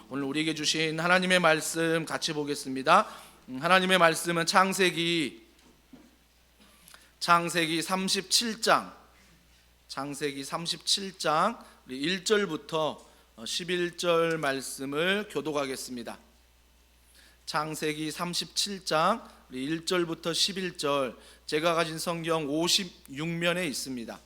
오늘 우리에게 주신 하나님의 말씀 같이 보겠습니다. 하나님의 말씀은 창세기 37장 창세기 37장 1절부터 11절 말씀을 교독하겠습니다. 창세기 37장 1절부터 11절, 제가 가진 성경 56면에 있습니다.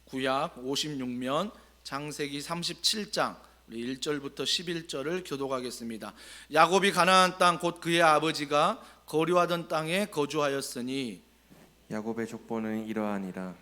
구약 56면 창세기 37장 1절부터 11절을 교독하겠습니다. 야곱이 가나안 땅 곧 그의 아버지가 거류하던 땅에 거주하였으니, 야곱의 족보는 이러하니라.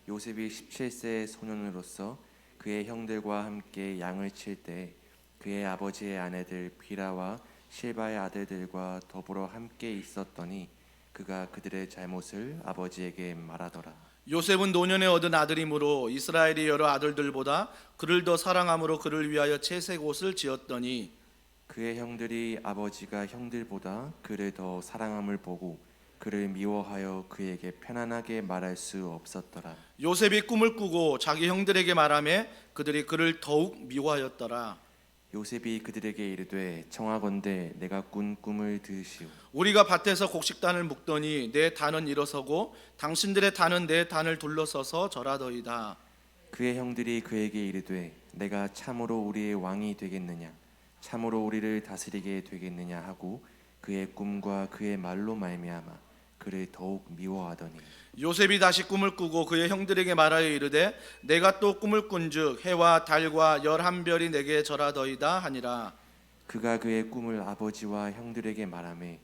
요셉이 17세의 소년으로서 그의 형들과 함께 양을 칠 때 그의 아버지의 아내들 비라와 실바의 아들들과 더불어 함께 있었더니 그가 그들의 잘못을 아버지에게 말하더라. 요셉은 노년에 얻은 아들이므로 이스라엘의 여러 아들들보다 그를 더 사랑함으로 그를 위하여 채색 옷을 지었더니, 그의 형들이 아버지가 형들보다 그를 더 사랑함을 보고 그를 미워하여 그에게 편안하게 말할 수 없었더라. 요셉이 꿈을 꾸고 자기 형들에게 말하매 그들이 그를 더욱 미워하였더라. 요셉이 그들에게 이르되 청하건대 내가 꾼 꿈을 들으시오. 우리가 밭에서 곡식단을 묶더니 내 단은 일어서고 당신들의 단은 내 단을 둘러서서 절하더이다. 그의 형들이 그에게 이르되 내가 참으로 우리의 왕이 되겠느냐, 참으로 우리를 다스리게 되겠느냐 하고 그의 꿈과 그의 말로 말미암아 그를 더욱 미워하더니, 요셉이 다시 꿈을 꾸고 그의 형들에게 말하여 이르되 내가 또 꿈을 꾼즉 해와 달과 11별이 내게 절하더이다 하니라. 그가 그의 꿈을 아버지와 형들에게 말하매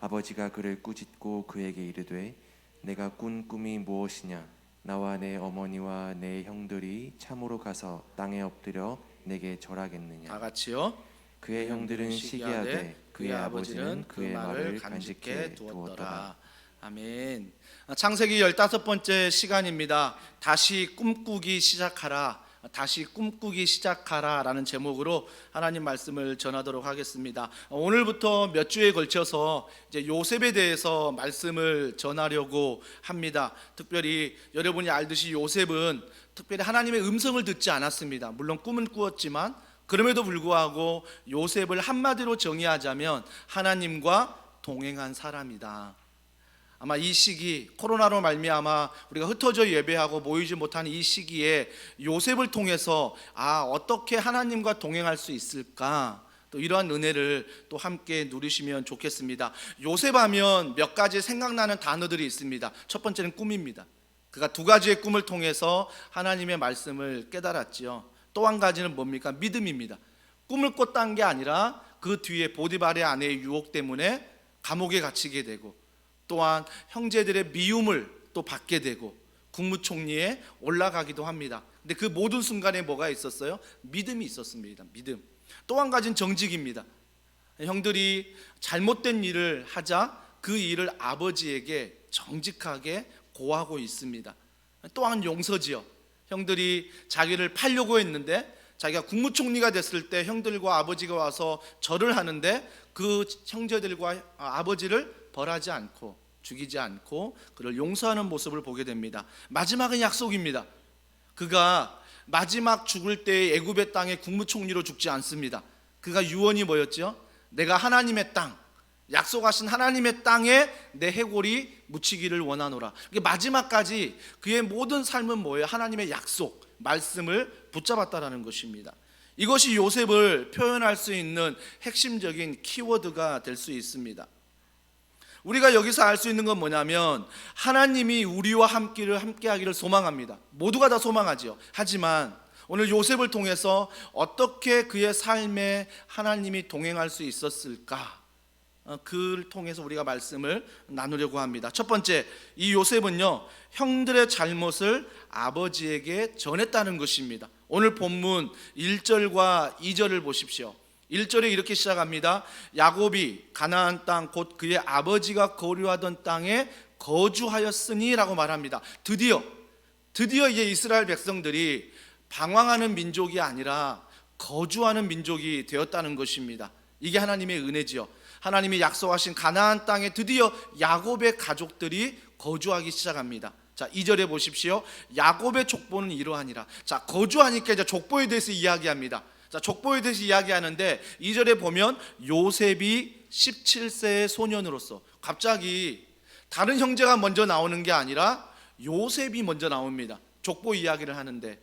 아버지가 그를 꾸짖고 그에게 이르되 내가 꾼 꿈이 무엇이냐, 나와 내 어머니와 내 형들이 참으로 가서 땅에 엎드려 내게 절하겠느냐. 다 같이요. 그의 형들은 시기하되 그의 아버지는 그의 말을 간직해 두었더라. 아멘. 창세기 15번째 시간입니다. 다시 꿈꾸기 시작하라, 다시 꿈꾸기 시작하라 라는 제목으로 하나님 말씀을 전하도록 하겠습니다. 오늘부터 몇 주에 걸쳐서 이제 요셉에 대해서 말씀을 전하려고 합니다. 특별히 여러분이 알듯이 요셉은 특별히 하나님의 음성을 듣지 않았습니다. 물론 꿈은 꾸었지만 그럼에도 불구하고 요셉을 한마디로 정의하자면 하나님과 동행한 사람이다. 아마 이 시기, 코로나로 말미암아 우리가 흩어져 예배하고 모이지 못하는 이 시기에 요셉을 통해서 어떻게 하나님과 동행할 수 있을까, 또 이러한 은혜를 또 함께 누리시면 좋겠습니다. 요셉하면 몇 가지 생각나는 단어들이 있습니다. 첫 번째는 꿈입니다. 그가 두 가지의 꿈을 통해서 하나님의 말씀을 깨달았지요. 또 한 가지는 뭡니까? 믿음입니다. 꿈을 꿨다는 게 아니라 그 뒤에 보디발의 아내의 유혹 때문에 감옥에 갇히게 되고, 또한 형제들의 미움을 또 받게 되고 국무총리에 올라가기도 합니다. 근데 그 모든 순간에 뭐가 있었어요? 믿음이 있었습니다. 믿음. 또 한 가지는 정직입니다. 형들이 잘못된 일을 하자 그 일을 아버지에게 정직하게 고하고 있습니다. 또한 용서지요. 형들이 자기를 팔려고 했는데 자기가 국무총리가 됐을 때 형들과 아버지가 와서 절을 하는데 그 형제들과 아버지를 벌하지 않고 죽이지 않고 그를 용서하는 모습을 보게 됩니다. 마지막은 약속입니다. 그가 마지막 죽을 때 애굽의 땅의 국무총리로 죽지 않습니다. 그가 유언이 뭐였죠? 내가 하나님의 땅, 약속하신 하나님의 땅에 내 해골이 묻히기를 원하노라. 마지막까지 그의 모든 삶은 뭐예요? 하나님의 약속, 말씀을 붙잡았다라는 것입니다. 이것이 요셉을 표현할 수 있는 핵심적인 키워드가 될 수 있습니다. 우리가 여기서 알 수 있는 건 뭐냐면 하나님이 우리와 함께하기를 소망합니다. 모두가 다 소망하지요. 하지만 오늘 요셉을 통해서 어떻게 그의 삶에 하나님이 동행할 수 있었을까, 그를 통해서 우리가 말씀을 나누려고 합니다. 첫 번째, 이 요셉은요 형들의 잘못을 아버지에게 전했다는 것입니다. 오늘 본문 1절과 2절을 보십시오. 1절에 이렇게 시작합니다. 야곱이 가나안 땅 곧 그의 아버지가 거류하던 땅에 거주하였으니 라고 말합니다. 드디어 이제 이스라엘 백성들이 방황하는 민족이 아니라 거주하는 민족이 되었다는 것입니다. 이게 하나님의 은혜지요. 하나님이 약속하신 가나안 땅에 드디어 야곱의 가족들이 거주하기 시작합니다. 자, 2절에 보십시오. 야곱의 족보는 이러하니라. 자, 거주하니까 이제 족보에 대해서 이야기합니다. 자, 족보에 대해서 이야기하는데 2절에 보면 요셉이 17세의 소년으로서, 갑자기 다른 형제가 먼저 나오는 게 아니라 요셉이 먼저 나옵니다. 족보 이야기를 하는데,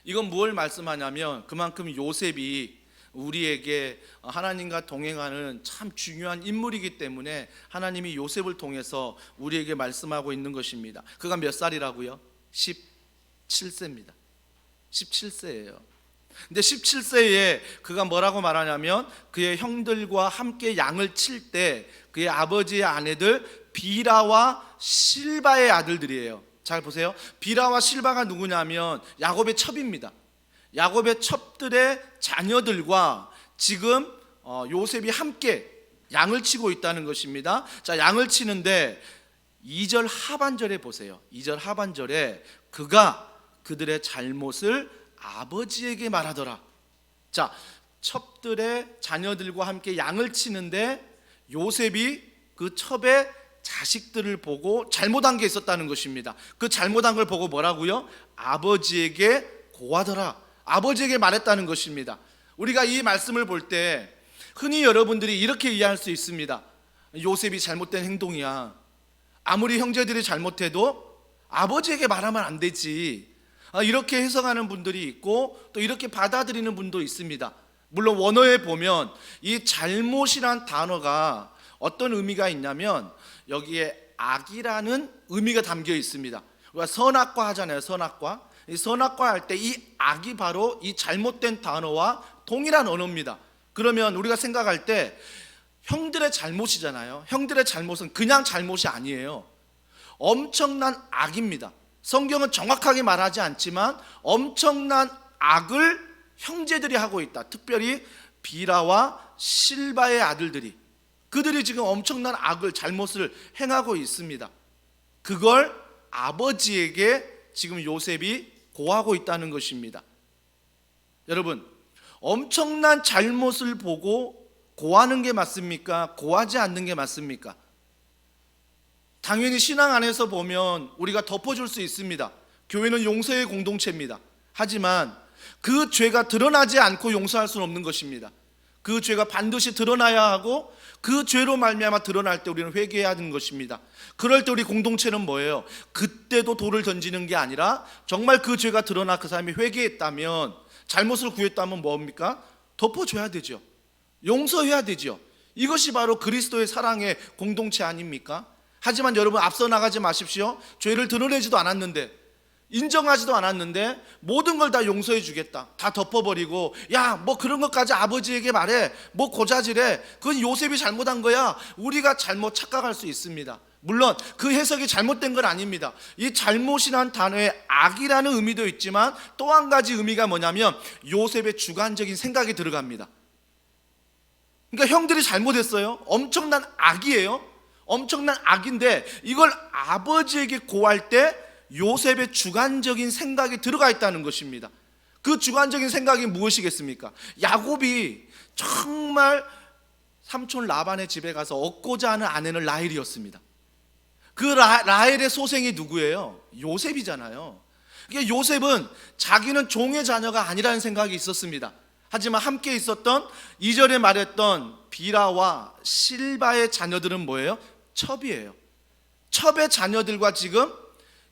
이건 뭘 말씀하냐면 그만큼 요셉이 우리에게 하나님과 동행하는 참 중요한 인물이기 때문에 하나님이 요셉을 통해서 우리에게 말씀하고 있는 것입니다. 그가 몇 살이라고요? 17세입니다. 17세예요. 근데 17세에 그가 뭐라고 말하냐면 그의 형들과 함께 양을 칠 때 그의 아버지의 아내들 비라와 실바의 아들들이에요. 잘 보세요. 비라와 실바가 누구냐면 야곱의 첩입니다. 야곱의 첩들의 자녀들과 지금 요셉이 함께 양을 치고 있다는 것입니다. 자, 양을 치는데 2절 하반절에 보세요. 2절 하반절에 그가 그들의 잘못을 아버지에게 말하더라. 자, 첩들의 자녀들과 함께 양을 치는데 요셉이 그 첩의 자식들을 보고 잘못한 게 있었다는 것입니다. 그 잘못한 걸 보고 뭐라고요? 아버지에게 고하더라. 아버지에게 말했다는 것입니다. 우리가 이 말씀을 볼 때 흔히 여러분들이 이렇게 이해할 수 있습니다. 요셉이 잘못된 행동이야. 아무리 형제들이 잘못해도 아버지에게 말하면 안 되지. 이렇게 해석하는 분들이 있고 또 이렇게 받아들이는 분도 있습니다. 물론 원어에 보면 이 잘못이란 단어가 어떤 의미가 있냐면 여기에 악이라는 의미가 담겨 있습니다. 우리가 선악과 하잖아요. 선악과. 이 선악과 할 때 이 악이 바로 이 잘못된 단어와 동일한 언어입니다. 그러면 우리가 생각할 때 형들의 잘못이잖아요. 형들의 잘못은 그냥 잘못이 아니에요. 엄청난 악입니다. 성경은 정확하게 말하지 않지만 엄청난 악을 형제들이 하고 있다. 특별히 비라와 실바의 아들들이, 그들이 지금 엄청난 악을, 잘못을 행하고 있습니다. 그걸 아버지에게 지금 요셉이 고하고 있다는 것입니다. 여러분, 엄청난 잘못을 보고 고하는 게 맞습니까? 고하지 않는 게 맞습니까? 당연히 신앙 안에서 보면 우리가 덮어줄 수 있습니다. 교회는 용서의 공동체입니다. 하지만 그 죄가 드러나지 않고 용서할 수는 없는 것입니다. 그 죄가 반드시 드러나야 하고 그 죄로 말미암아 드러날 때 우리는 회개해야 하는 것입니다. 그럴 때 우리 공동체는 뭐예요? 그때도 돌을 던지는 게 아니라 정말 그 죄가 드러나 그 사람이 회개했다면, 잘못을 구했다면 뭡니까? 덮어줘야 되죠. 용서해야 되죠. 이것이 바로 그리스도의 사랑의 공동체 아닙니까? 하지만 여러분, 앞서 나가지 마십시오. 죄를 드러내지도 않았는데, 인정하지도 않았는데 모든 걸 다 용서해 주겠다, 다 덮어버리고, 야, 뭐 그런 것까지 아버지에게 말해, 뭐 고자질해, 그건 요셉이 잘못한 거야, 우리가 잘못 착각할 수 있습니다. 물론 그 해석이 잘못된 건 아닙니다. 이 잘못이란 단어에 악이라는 의미도 있지만 또 한 가지 의미가 뭐냐면 요셉의 주관적인 생각이 들어갑니다. 그러니까 형들이 잘못했어요. 엄청난 악이에요. 엄청난 악인데 이걸 아버지에게 고할 때 요셉의 주관적인 생각이 들어가 있다는 것입니다. 그 주관적인 생각이 무엇이겠습니까? 야곱이 정말 삼촌 라반의 집에 가서 얻고자 하는 아내는 라헬이었습니다. 그 라헬의 소생이 누구예요? 요셉이잖아요. 그러니까 요셉은 자기는 종의 자녀가 아니라는 생각이 있었습니다. 하지만 함께 있었던 2절에 말했던 비라와 실바의 자녀들은 뭐예요? 첩이에요. 첩의 자녀들과 지금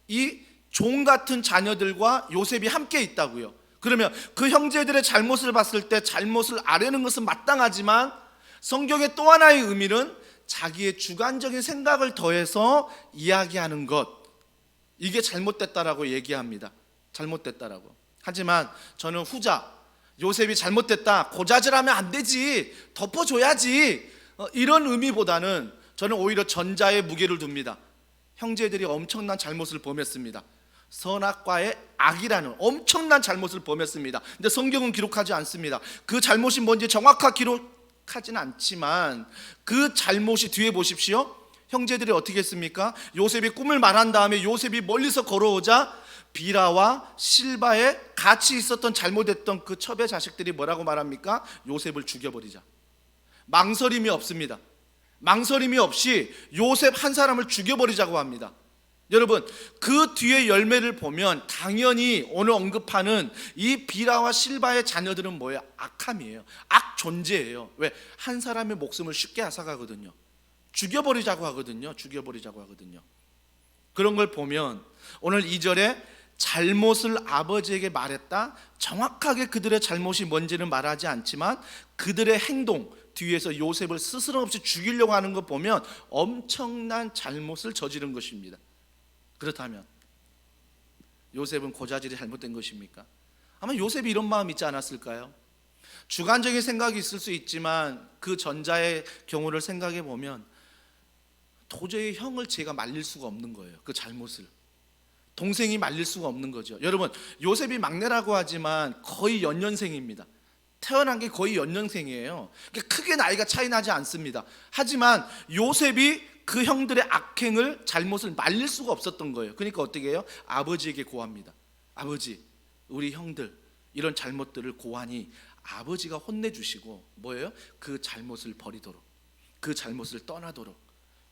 이 종 같은 자녀들과 요셉이 함께 있다고요. 그러면 그 형제들의 잘못을 봤을 때 잘못을 아뢰는 것은 마땅하지만 성경의 또 하나의 의미는 자기의 주관적인 생각을 더해서 이야기하는 것, 이게 잘못됐다라고 얘기합니다. 잘못됐다라고. 하지만 저는 후자, 요셉이 잘못됐다, 고자질하면 안 되지, 덮어줘야지, 이런 의미보다는 저는 오히려 전자에 무게를 둡니다. 형제들이 엄청난 잘못을 범했습니다. 선악과의 악이라는 엄청난 잘못을 범했습니다. 근데 성경은 기록하지 않습니다. 그 잘못이 뭔지 정확하게 기록하지는 않지만 그 잘못이 뒤에 보십시오. 형제들이 어떻게 했습니까? 요셉이 꿈을 말한 다음에 요셉이 멀리서 걸어오자 비라와 실바에 같이 있었던 잘못했던 그 첩의 자식들이 뭐라고 말합니까? 요셉을 죽여버리자. 망설임이 없습니다. 망설임이 없이 요셉 한 사람을 죽여버리자고 합니다. 여러분, 그 뒤에 열매를 보면 당연히 오늘 언급하는 이 비라와 실바의 자녀들은 뭐예요? 악함이에요. 악 존재예요. 왜? 한 사람의 목숨을 쉽게 앗아가거든요. 죽여버리자고 하거든요. 그런 걸 보면 오늘 2절에 잘못을 아버지에게 말했다, 정확하게 그들의 잘못이 뭔지는 말하지 않지만 그들의 행동 뒤에서 요셉을 스스럼 없이 죽이려고 하는 거 보면 엄청난 잘못을 저지른 것입니다. 그렇다면 요셉은 고자질이 잘못된 것입니까? 아마 요셉이 이런 마음 있지 않았을까요? 주관적인 생각이 있을 수 있지만 그 전자의 경우를 생각해 보면 도저히 형을 제가 말릴 수가 없는 거예요. 그 잘못을 동생이 말릴 수가 없는 거죠. 여러분, 요셉이 막내라고 하지만 거의 연년생입니다. 태어난 게 거의 연년생이에요. 크게 나이가 차이 나지 않습니다. 하지만 요셉이 그 형들의 악행을 잘못을 말릴 수가 없었던 거예요. 그러니까 어떻게 해요? 아버지에게 고합니다. 아버지, 우리 형들 이런 잘못들을 고하니 아버지가 혼내주시고 뭐예요? 그 잘못을 버리도록, 그 잘못을 떠나도록.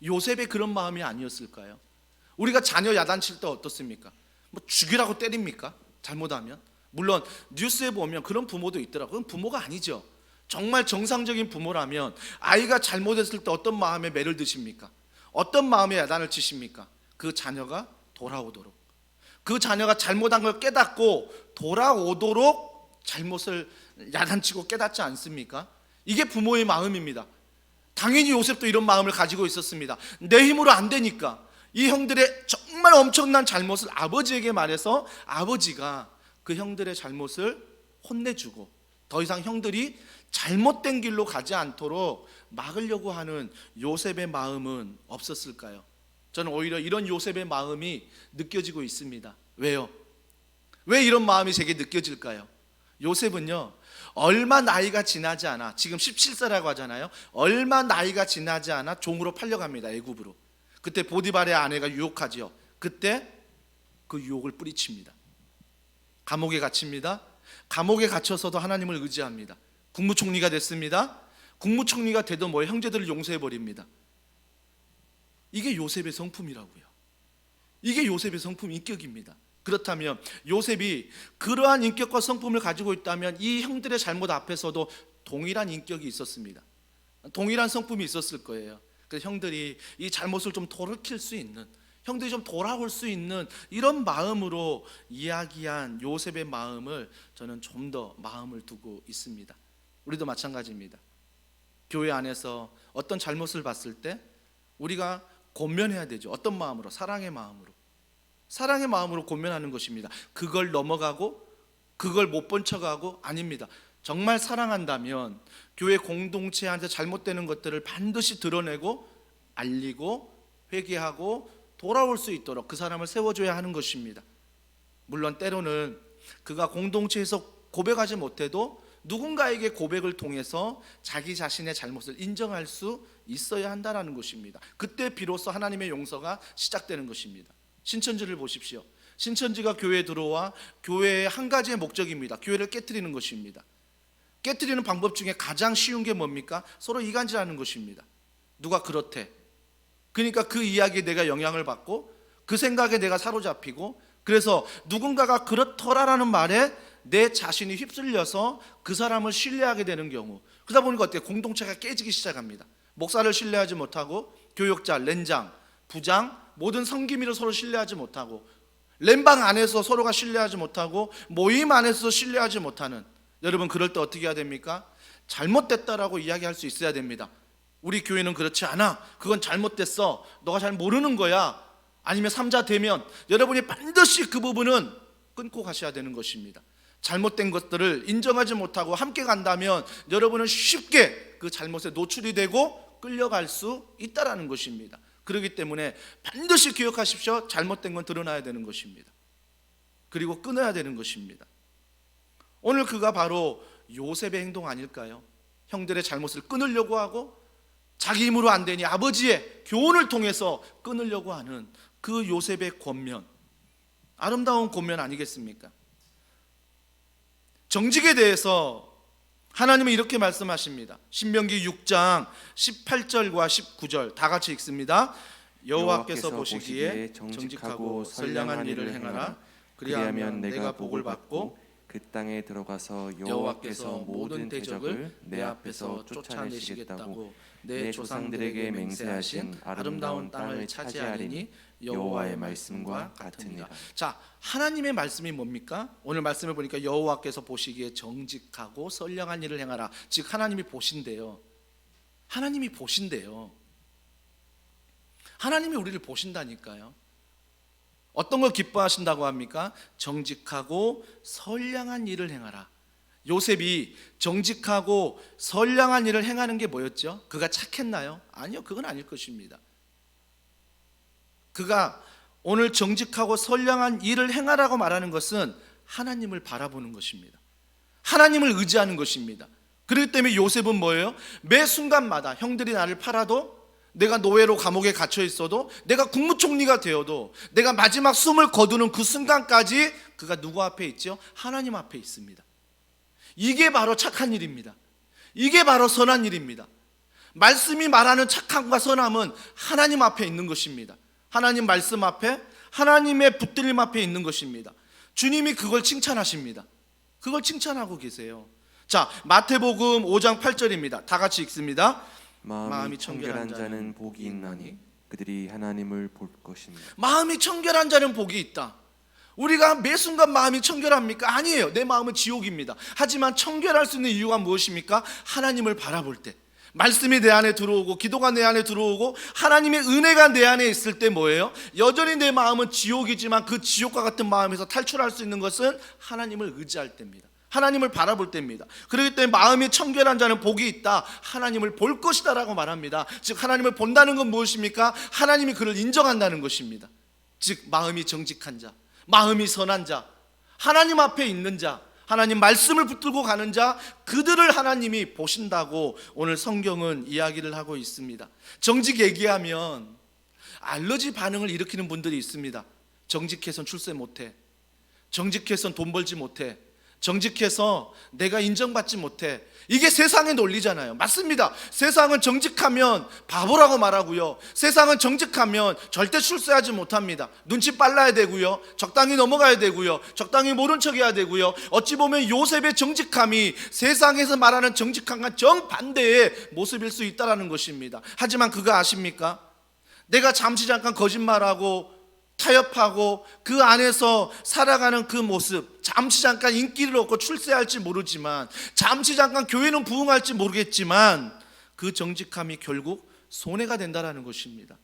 요셉의 그런 마음이 아니었을까요? 우리가 자녀 야단칠 때 어떻습니까? 뭐 죽이라고 때립니까? 잘못하면? 물론 뉴스에 보면 그런 부모도 있더라고요. 그건 부모가 아니죠. 정말 정상적인 부모라면 아이가 잘못했을 때 어떤 마음에 매를 드십니까? 어떤 마음에 야단을 치십니까? 그 자녀가 돌아오도록, 그 자녀가 잘못한 걸 깨닫고 돌아오도록 잘못을 야단치고 깨닫지 않습니까? 이게 부모의 마음입니다. 당연히 요셉도 이런 마음을 가지고 있었습니다. 내 힘으로 안 되니까 이 형들의 정말 엄청난 잘못을 아버지에게 말해서 아버지가 그 형들의 잘못을 혼내주고 더 이상 형들이 잘못된 길로 가지 않도록 막으려고 하는 요셉의 마음은 없었을까요? 저는 오히려 이런 요셉의 마음이 느껴지고 있습니다. 왜요? 왜 이런 마음이 제게 느껴질까요? 요셉은요, 얼마 나이가 지나지 않아, 지금 17세라고 하잖아요. 얼마 나이가 지나지 않아 종으로 팔려갑니다. 애굽으로. 그때 보디발의 아내가 유혹하지요. 그때 그 유혹을 뿌리칩니다. 감옥에 갇힙니다. 감옥에 갇혀서도 하나님을 의지합니다. 국무총리가 됐습니다. 국무총리가 돼도 뭐 형제들을 용서해버립니다. 이게 요셉의 성품이라고요. 이게 요셉의 성품 인격입니다. 그렇다면 요셉이 그러한 인격과 성품을 가지고 있다면 이 형들의 잘못 앞에서도 동일한 인격이 있었습니다. 동일한 성품이 있었을 거예요. 그래서 형들이 이 잘못을 좀 돌이킬 수 있는, 형들이 좀 돌아올 수 있는 이런 마음으로 이야기한 요셉의 마음을 저는 좀 더 마음을 두고 있습니다. 우리도 마찬가지입니다. 교회 안에서 어떤 잘못을 봤을 때 우리가 권면해야 되죠. 어떤 마음으로? 사랑의 마음으로. 사랑의 마음으로 권면하는 것입니다. 그걸 넘어가고 그걸 못 본 척하고 아닙니다. 정말 사랑한다면 교회 공동체한테 잘못되는 것들을 반드시 드러내고 알리고 회개하고 돌아올 수 있도록 그 사람을 세워줘야 하는 것입니다. 물론 때로는 그가 공동체에서 고백하지 못해도 누군가에게 고백을 통해서 자기 자신의 잘못을 인정할 수 있어야 한다는 것입니다. 그때 비로소 하나님의 용서가 시작되는 것입니다. 신천지를 보십시오. 신천지가 교회에 들어와 교회의 한 가지의 목적입니다. 교회를 깨트리는 것입니다. 깨트리는 방법 중에 가장 쉬운 게 뭡니까? 서로 이간질하는 것입니다. 누가 그렇대. 그러니까 그 이야기에 내가 영향을 받고 그 생각에 내가 사로잡히고 그래서 누군가가 그렇더라라는 말에 내 자신이 휩쓸려서 그 사람을 신뢰하게 되는 경우, 그러다 보니까 어때요? 공동체가 깨지기 시작합니다. 목사를 신뢰하지 못하고 교역자, 렌장, 부장, 모든 성기미를 서로 신뢰하지 못하고 렘방 안에서 서로가 신뢰하지 못하고 모임 안에서 신뢰하지 못하는, 여러분 그럴 때 어떻게 해야 됩니까? 잘못됐다라고 이야기할 수 있어야 됩니다. 우리 교회는 그렇지 않아. 그건 잘못됐어. 너가 잘 모르는 거야. 아니면 삼자 되면 여러분이 반드시 그 부분은 끊고 가셔야 되는 것입니다. 잘못된 것들을 인정하지 못하고 함께 간다면 여러분은 쉽게 그 잘못에 노출이 되고 끌려갈 수 있다라는 것입니다. 그렇기 때문에 반드시 기억하십시오. 잘못된 건 드러나야 되는 것입니다. 그리고 끊어야 되는 것입니다. 오늘 그가 바로 요셉의 행동 아닐까요? 형들의 잘못을 끊으려고 하고 자기 힘으로 안 되니 아버지의 교훈을 통해서 끊으려고 하는 그 요셉의 권면, 아름다운 권면 아니겠습니까? 정직에 대해서 하나님은 이렇게 말씀하십니다. 신명기 6장 18절과 19절 다 같이 읽습니다. 여호와께서 보시기에 정직하고 선량한 일을 행하라. 그리하면 내가 복을 받고 그 땅에 들어가서 여호와께서 모든 대적을 내 앞에서 쫓아내시겠다고 내 조상들에게 맹세하신 아름다운 땅을 차지하리니 여호와의 말씀과 같으니라. 자, 하나님의 말씀이 뭡니까? 오늘 말씀을 보니까 여호와께서 보시기에 정직하고 선량한 일을 행하라. 즉 하나님이 보신대요. 하나님이 보신대요. 하나님이 우리를 보신다니까요. 어떤 걸 기뻐하신다고 합니까? 정직하고 선량한 일을 행하라. 요셉이 정직하고 선량한 일을 행하는 게 뭐였죠? 그가 착했나요? 아니요, 그건 아닐 것입니다. 그가 오늘 정직하고 선량한 일을 행하라고 말하는 것은 하나님을 바라보는 것입니다. 하나님을 의지하는 것입니다. 그렇기 때문에 요셉은 뭐예요? 매 순간마다 형들이 나를 팔아도, 내가 노예로 감옥에 갇혀 있어도, 내가 국무총리가 되어도, 내가 마지막 숨을 거두는 그 순간까지 그가 누구 앞에 있죠? 하나님 앞에 있습니다. 이게 바로 착한 일입니다. 이게 바로 선한 일입니다. 말씀이 말하는 착함과 선함은 하나님 앞에 있는 것입니다. 하나님 말씀 앞에, 하나님의 붙들림 앞에 있는 것입니다. 주님이 그걸 칭찬하십니다. 그걸 칭찬하고 계세요. 자, 마태복음 5장 8절입니다. 다 같이 읽습니다. 마음이 청결한 자는 복이 있나니 그들이 하나님을 볼 것입니다. 마음이 청결한 자는 복이 있다. 우리가 매 순간 마음이 청결합니까? 아니에요. 내 마음은 지옥입니다. 하지만 청결할 수 있는 이유가 무엇입니까? 하나님을 바라볼 때, 말씀이 내 안에 들어오고 기도가 내 안에 들어오고 하나님의 은혜가 내 안에 있을 때 뭐예요? 여전히 내 마음은 지옥이지만 그 지옥과 같은 마음에서 탈출할 수 있는 것은 하나님을 의지할 때입니다. 하나님을 바라볼 때입니다. 그렇기 때문에 마음이 청결한 자는 복이 있다. 하나님을 볼 것이다 라고 말합니다. 즉 하나님을 본다는 건 무엇입니까? 하나님이 그를 인정한다는 것입니다. 즉 마음이 정직한 자, 마음이 선한 자, 하나님 앞에 있는 자, 하나님 말씀을 붙들고 가는 자, 그들을 하나님이 보신다고 오늘 성경은 이야기를 하고 있습니다. 정직 얘기하면 알러지 반응을 일으키는 분들이 있습니다. 정직해선 출세 못해, 정직해선 돈 벌지 못해, 정직해서 내가 인정받지 못해. 이게 세상의 논리잖아요. 맞습니다. 세상은 정직하면 바보라고 말하고요, 세상은 정직하면 절대 출세하지 못합니다. 눈치 빨라야 되고요, 적당히 넘어가야 되고요, 적당히 모른 척해야 되고요. 어찌 보면 요셉의 정직함이 세상에서 말하는 정직함과 정반대의 모습일 수 있다는 것입니다. 하지만 그거 아십니까? 내가 잠시 잠깐 거짓말하고 타협하고 그 안에서 살아가는 그 모습, 잠시 잠깐 인기를 얻고 출세할지 모르지만, 잠시 잠깐 교회는 부흥할지 모르겠지만 그 정직함이 결국 손해가 된다는 것입니다.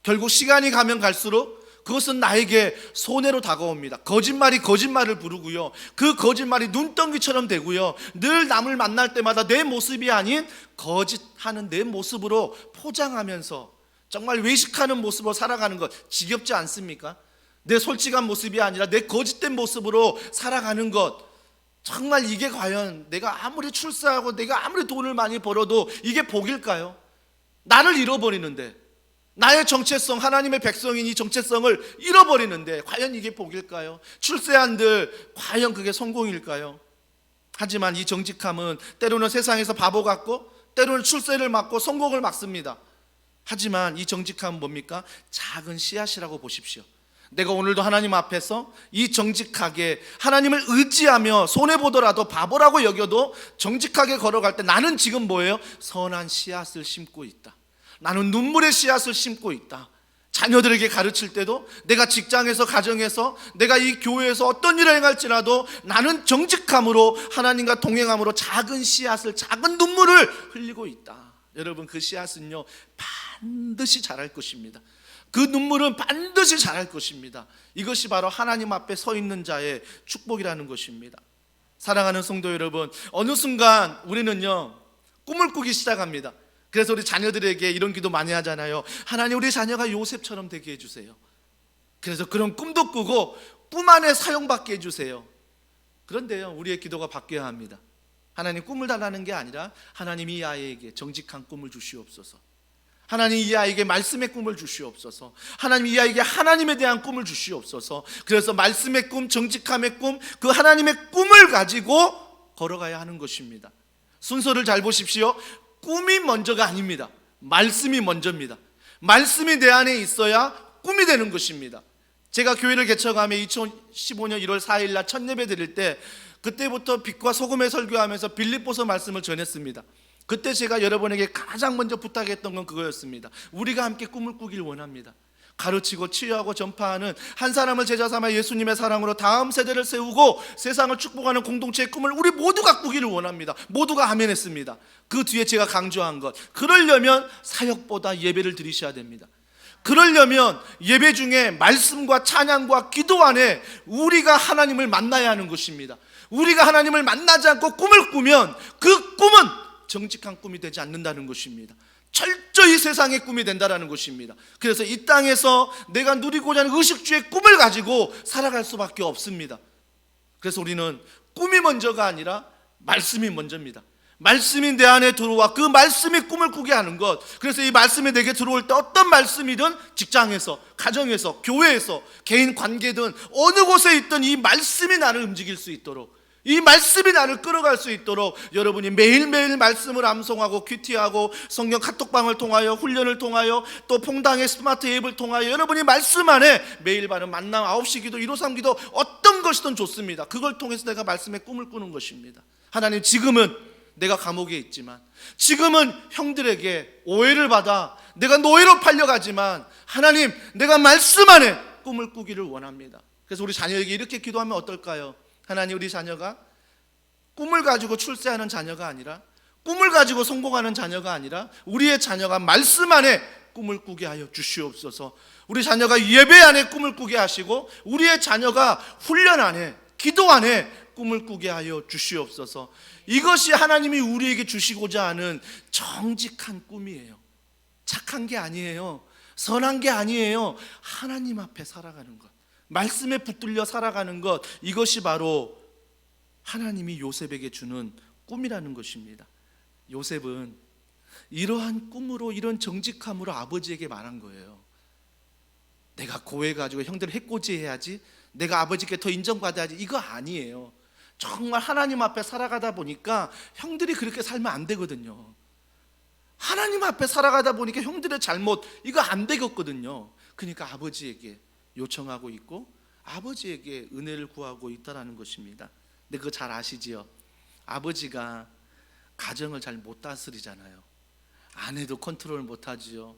결국 시간이 가면 갈수록 그것은 나에게 손해로 다가옵니다. 거짓말이 거짓말을 부르고요, 그 거짓말이 눈덩이처럼 되고요, 늘 남을 만날 때마다 내 모습이 아닌 거짓하는 내 모습으로 포장하면서 정말 외식하는 모습으로 살아가는 것 지겹지 않습니까? 내 솔직한 모습이 아니라 내 거짓된 모습으로 살아가는 것, 정말 이게 과연 내가 아무리 출세하고 내가 아무리 돈을 많이 벌어도 이게 복일까요? 나를 잃어버리는데, 나의 정체성, 하나님의 백성인 이 정체성을 잃어버리는데 과연 이게 복일까요? 출세한들 과연 그게 성공일까요? 하지만 이 정직함은 때로는 세상에서 바보 같고 때로는 출세를 막고 성공을 막습니다. 하지만 이 정직함은 뭡니까? 작은 씨앗이라고 보십시오. 내가 오늘도 하나님 앞에서 이 정직하게 하나님을 의지하며 손해보더라도 바보라고 여겨도 정직하게 걸어갈 때 나는 지금 뭐예요? 선한 씨앗을 심고 있다. 나는 눈물의 씨앗을 심고 있다. 자녀들에게 가르칠 때도, 내가 직장에서, 가정에서, 내가 이 교회에서 어떤 일을 행할지라도 나는 정직함으로 하나님과 동행함으로 작은 씨앗을, 작은 눈물을 흘리고 있다. 여러분, 그 씨앗은요 반드시 자랄 것입니다. 그 눈물은 반드시 자랄 것입니다. 이것이 바로 하나님 앞에 서 있는 자의 축복이라는 것입니다. 사랑하는 성도 여러분, 어느 순간 우리는요 꿈을 꾸기 시작합니다. 그래서 우리 자녀들에게 이런 기도 많이 하잖아요. 하나님, 우리 자녀가 요셉처럼 되게 해주세요. 그래서 그런 꿈도 꾸고 꿈 안에 사용받게 해주세요. 그런데요, 우리의 기도가 바뀌어야 합니다. 하나님, 꿈을 달라는 게 아니라 하나님, 이 아이에게 정직한 꿈을 주시옵소서. 하나님, 이 아이에게 말씀의 꿈을 주시옵소서. 하나님, 이 아이에게 하나님에 대한 꿈을 주시옵소서. 그래서 말씀의 꿈, 정직함의 꿈, 그 하나님의 꿈을 가지고 걸어가야 하는 것입니다. 순서를 잘 보십시오. 꿈이 먼저가 아닙니다. 말씀이 먼저입니다. 말씀이 내 안에 있어야 꿈이 되는 것입니다. 제가 교회를 개척하며 2015년 1월 4일 날 첫 예배 드릴 때, 그때부터 빛과 소금의 설교하면서 빌립보서 말씀을 전했습니다. 그때 제가 여러분에게 가장 먼저 부탁했던 건 그거였습니다. 우리가 함께 꿈을 꾸길 원합니다. 가르치고 치유하고 전파하는, 한 사람을 제자 삼아 예수님의 사랑으로 다음 세대를 세우고 세상을 축복하는 공동체의 꿈을 우리 모두가 꾸기를 원합니다. 모두가 아멘했습니다. 그 뒤에 제가 강조한 것, 그러려면 사역보다 예배를 드리셔야 됩니다. 그러려면 예배 중에 말씀과 찬양과 기도 안에 우리가 하나님을 만나야 하는 것입니다. 우리가 하나님을 만나지 않고 꿈을 꾸면 그 꿈은 정직한 꿈이 되지 않는다는 것입니다. 철저히 세상의 꿈이 된다는 것입니다. 그래서 이 땅에서 내가 누리고자 하는 의식주의 꿈을 가지고 살아갈 수밖에 없습니다. 그래서 우리는 꿈이 먼저가 아니라 말씀이 먼저입니다. 말씀이 내 안에 들어와 그 말씀이 꿈을 꾸게 하는 것. 그래서 이 말씀이 내게 들어올 때 어떤 말씀이든 직장에서, 가정에서, 교회에서, 개인 관계든 어느 곳에 있든 이 말씀이 나를 움직일 수 있도록, 이 말씀이 나를 끌어갈 수 있도록 여러분이 매일매일 말씀을 암송하고 큐티하고 성경 카톡방을 통하여, 훈련을 통하여, 또 퐁당의 스마트 앱을 통하여 여러분이 말씀 안에 매일 바른 만남 9시 기도, 153 기도, 어떤 것이든 좋습니다. 그걸 통해서 내가 말씀의 꿈을 꾸는 것입니다. 하나님, 지금은 내가 감옥에 있지만, 지금은 형들에게 오해를 받아 내가 노예로 팔려가지만, 하나님, 내가 말씀 안에 꿈을 꾸기를 원합니다. 그래서 우리 자녀에게 이렇게 기도하면 어떨까요? 하나님, 우리 자녀가 꿈을 가지고 출세하는 자녀가 아니라, 꿈을 가지고 성공하는 자녀가 아니라, 우리의 자녀가 말씀 안에 꿈을 꾸게 하여 주시옵소서. 우리 자녀가 예배 안에 꿈을 꾸게 하시고, 우리의 자녀가 훈련 안에, 기도 안에 꿈을 꾸게 하여 주시옵소서. 이것이 하나님이 우리에게 주시고자 하는 정직한 꿈이에요. 착한 게 아니에요. 선한 게 아니에요. 하나님 앞에 살아가는 것, 말씀에 붙들려 살아가는 것, 이것이 바로 하나님이 요셉에게 주는 꿈이라는 것입니다. 요셉은 이러한 꿈으로, 이런 정직함으로 아버지에게 말한 거예요. 내가 고해가지고 형들을 해코지해야지, 내가 아버지께 더 인정받아야지, 이거 아니에요. 정말 하나님 앞에 살아가다 보니까 형들이 그렇게 살면 안 되거든요. 하나님 앞에 살아가다 보니까 형들의 잘못, 이거 안 되겠거든요. 그러니까 아버지에게 요청하고 있고 아버지에게 은혜를 구하고 있다는 것입니다. 근데 그거 잘 아시지요? 아버지가 가정을 잘 못 다스리잖아요. 아내도 컨트롤 못하지요.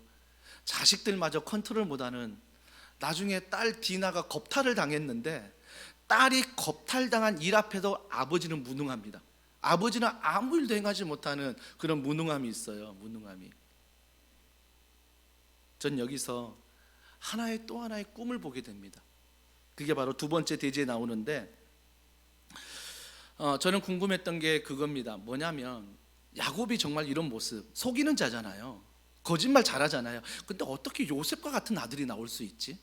자식들마저 컨트롤 못하는, 나중에 딸 디나가 겁탈을 당했는데, 딸이 겁탈당한 일 앞에서 아버지는 무능합니다. 아버지는 아무 일도 행하지 못하는 그런 무능함이 있어요. 무능함이. 전 여기서 또 하나의 꿈을 보게 됩니다. 그게 바로 두 번째 대지에 나오는데, 저는 궁금했던 게 그겁니다. 뭐냐면, 야곱이 정말 이런 모습, 속이는 자잖아요. 거짓말 잘하잖아요. 근데 어떻게 요셉과 같은 아들이 나올 수 있지?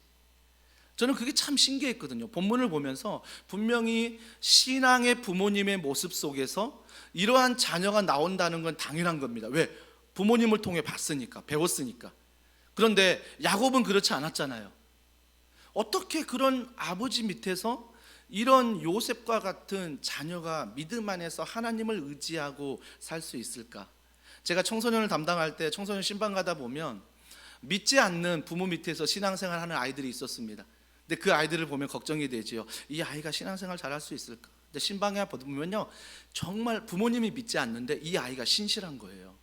저는 그게 참 신기했거든요. 본문을 보면서 분명히 신앙의 부모님의 모습 속에서 이러한 자녀가 나온다는 건 당연한 겁니다. 왜? 부모님을 통해 봤으니까, 배웠으니까. 그런데 야곱은 그렇지 않았잖아요. 어떻게 그런 아버지 밑에서 이런 요셉과 같은 자녀가 믿음 안에서 하나님을 의지하고 살 수 있을까? 제가 청소년을 담당할 때 청소년 신방 가다 보면 믿지 않는 부모 밑에서 신앙생활 하는 아이들이 있었습니다. 근데 그 아이들을 보면 걱정이 되지요. 이 아이가 신앙생활 잘할 수 있을까? 근데 신방에 보면요, 정말 부모님이 믿지 않는데 이 아이가 신실한 거예요.